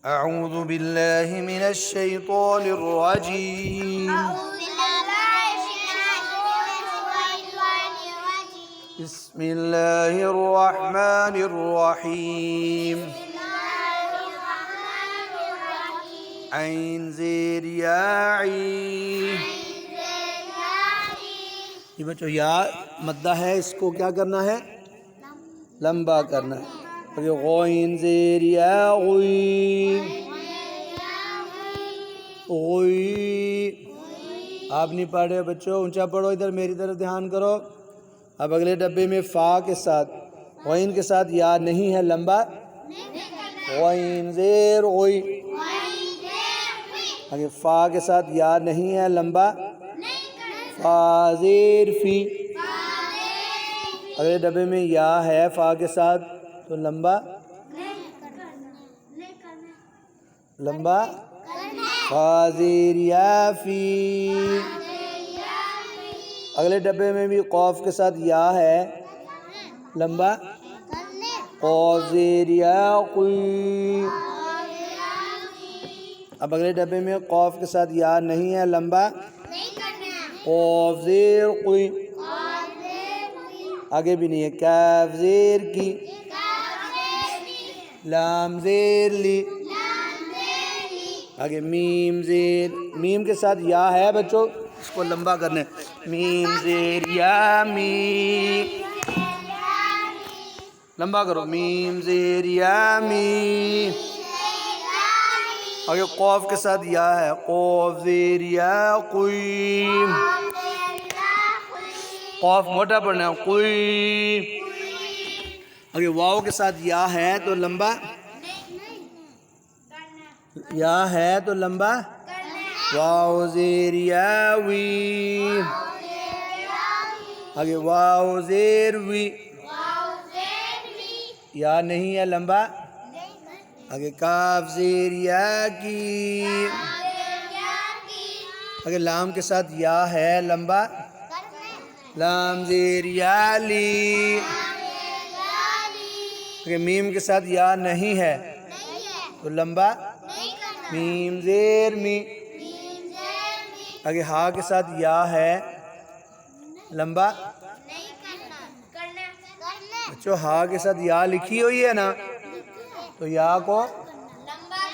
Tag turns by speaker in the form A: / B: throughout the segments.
A: अऊज़ु बिल्लाहि मिनश शैतानिर रजीम। बिस्मिल्लाहिर रहमानिर रहीम। ऐन ज़ेर या ऐन। ये बच्चों या मद्दा है, इसको क्या करना है? लंबा करना है। और ये गौइन ज़ेर या गुई। आप नहीं पढ़ रहे बच्चों, ऊंचा पढ़ो, इधर मेरी तरफ ध्यान करो। अब अगले डब्बे में फ़ा के साथ गौइन के साथ या नहीं है, लंबा। गौइन ज़ेर गुई। आगे फ़ा के साथ या नहीं है, लंबा। फ़ा ज़ेर फ़ी। अगले डब्बे में या है फ़ा के साथ, तो लंबा लंबा। फ़ा ज़ेर या फ़ी। अगले डब्बे में भी क़ौफ़ के साथ या है, लंबा। क़ौफ़ ज़ेर या क़ुई। अब अगले डब्बे में क़ौफ़ के साथ या नहीं है, लंबा। क़ौफ़ ज़ेर क़ुई। आगे भी नहीं है। काफ़ ज़ेर की। लाम ज़ेर ली। आगे मीम ज़ेर। मीम के साथ या है बच्चों, इसको लंबा करने। मीम ज़ेर या मी। लंबा करो। मीम ज़ेर या मी। आगे क़ौफ़ के साथ या है। क़ौफ़ ज़ेर या क़ुई। क़ौफ़ मोटा पढ़ना है, क़ुई। आगे वाव के साथ या है तो लंबा। या है तो लंबा। वाव ज़ेर या वी। आगे वाव ज़ेर वी। या नहीं है, लंबा। आगे काफ ज़ेर या की। आगे लाम के साथ या है, लंबा। लाम ज़ेर या ली। आगे मीम के साथ या नहीं है, तो लंबा। मीम ज़ेर मी। आगे हा के साथ या है, लंबा। बच्चों हा के साथ या लिखी हुई है ना, तो या को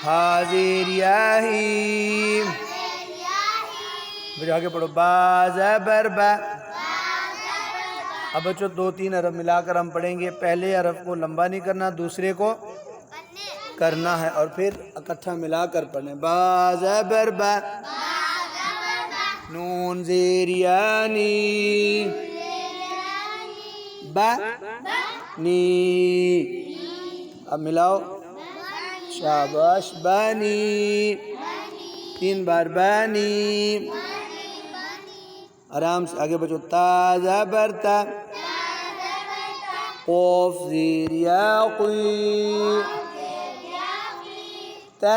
A: हाज़िर या ही। बच्चों आगे पढ़ो। बा ज़बर बा। अब बच्चों 2-3 हरफ मिलाकर हम पढ़ेंगे। पहले हरफ को लंबा नहीं करना, दूसरे को करना है और फिर इकट्ठा मिलाकर पढ़ना है। बा ज़बर बा। नून ज़ेर या नी। बा नी। अब मिलाओ। शाबाश। बानी। 3 बार बानी। आराम से आगे बचो। ता ज़बर ता। क़ौफ़ ज़ेर या क़ुई। ता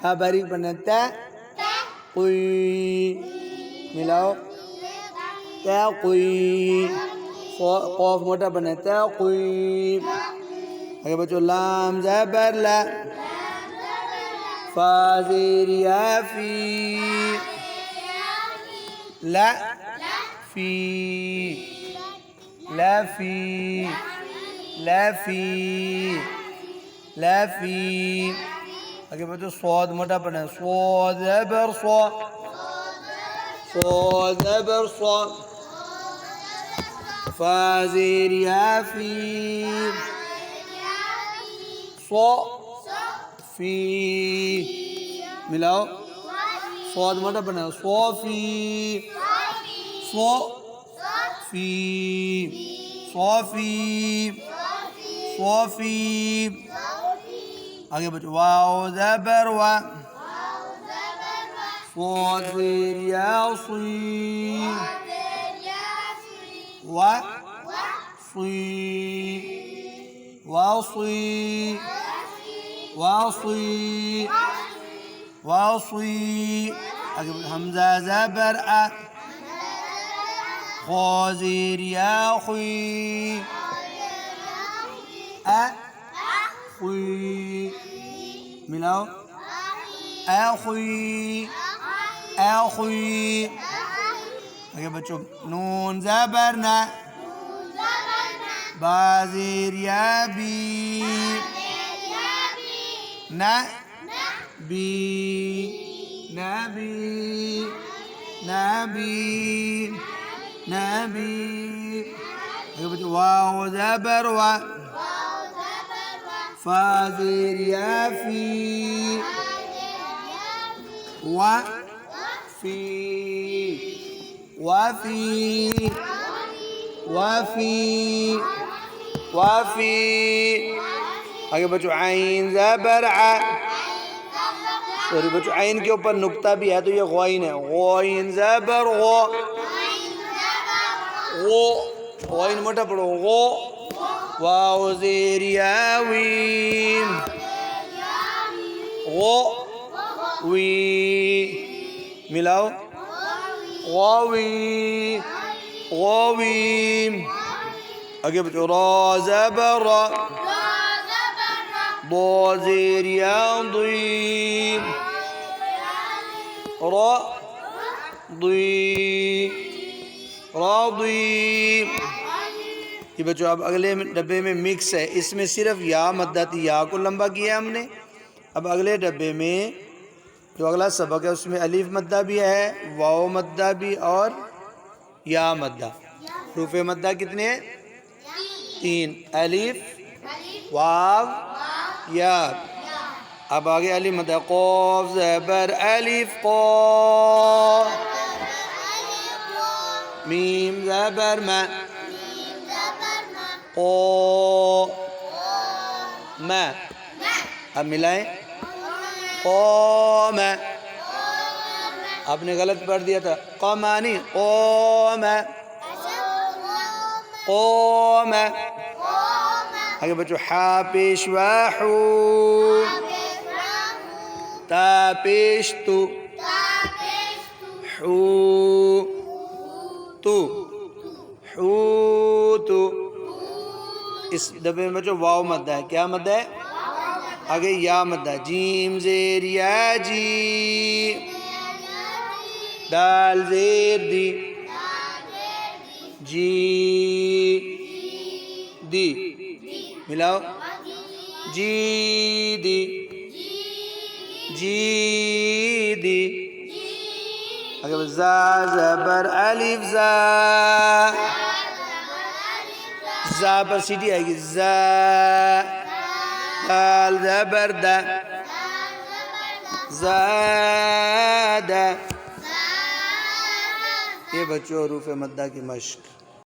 A: ता बारीक पढ़ना है। ता क़ुई। मिलाओ। ता क़ुई। क़ौफ़ मोटा पढ़ना है। ता क़ुई। आगे बचो। लाम ज़बर ला। फ़ा ज़ेर या फ़ी। ला फ़ी। ला फ़ी। ला फ़ी। ला फ़ी। आगे बचो। स्वाद मोटा पढ़ना है। स्वाद ज़बर स्वा। स्वाद ज़बर स्वा। फ़ा ज़ेर या फ़ी। स्वा फ़ी। मिलाओ। स्वाद मोटा पढ़ना है। स्वा फ़ी। स्वा फ़ी। स्वा फ़ी। स्वा फ़ी। आगे बचो। वाव ज़बर वा। स्वाद ज़ेर या सी। वा सी। वाव सी। वाव सी। वाव सी। आगे हमज़ा ज़बर आ। ख़ा ज़ेर या ख़ुई। आ ख़ुई। मिलाओ, अखुई, अखुई। आगे बच्चों, नून ज़बर न, बाज़ेर या बी, न बी, नबी, नबी, नबी। आगे बच्चों, वाव ज़बर वा, फाज़ेर या फी, वा फी, वाफी, वाफी, वाफी। आगे बच्चों, आइन ज़बर आ, सॉरी बच्चों, आइन के ऊपर नुक्ता भी है तो ये गौइन है। गौइन ज़बर गो, गो, गौइन मोटा पढ़ो, गो। वाव ज़ेर या वीम, गो वी, मिलाओ, गौवी, गौवीम। आगे बच्चों, रा ज़बर रा, ضا ज़ेर या ضी, रा ضी, रादी। ये बच्चों अब अगले डब्बे में मिक्स है, इसमें सिर्फ या मद्दा थी, या को लंबा किया हमने। अब अगले डब्बे में जो अगला सबक है उसमें अलीफ मद्दा भी है, वाव मद्दा भी और या मद्दा। रूफ़े मद्दा कितने हैं? 3, अलीफ, वाव, या। अब आगे अलीफ मद्दा, क़ाफ़ ज़बर अलीफ क़ा, मीम ज़बर मा, क़ा मा। अब मिलाएं, क़ाम, आपने गलत पढ़ दिया था, क़ामानी, क़ाम, क़ाम। आगे बच्चों, हा पेश वा हू, ता पेश तू, हू तू, हू तू। इस डब्बे में बच्चों वाव मद्दा है, क्या मद्दा है? आगे या मद्दा, जीम ज़ेर या जी, दाल ज़ेर दी, जी दी, मिलाओ, जी दी, जी दी। आगे ज़ा ज़बर अलिफ ज़ा, ज़ा पर सीटी आएगी, ज़ा, दाल ज़बर दा, ज़ादा। ये बच्चों हरूफ़ मद्दा की मश्क।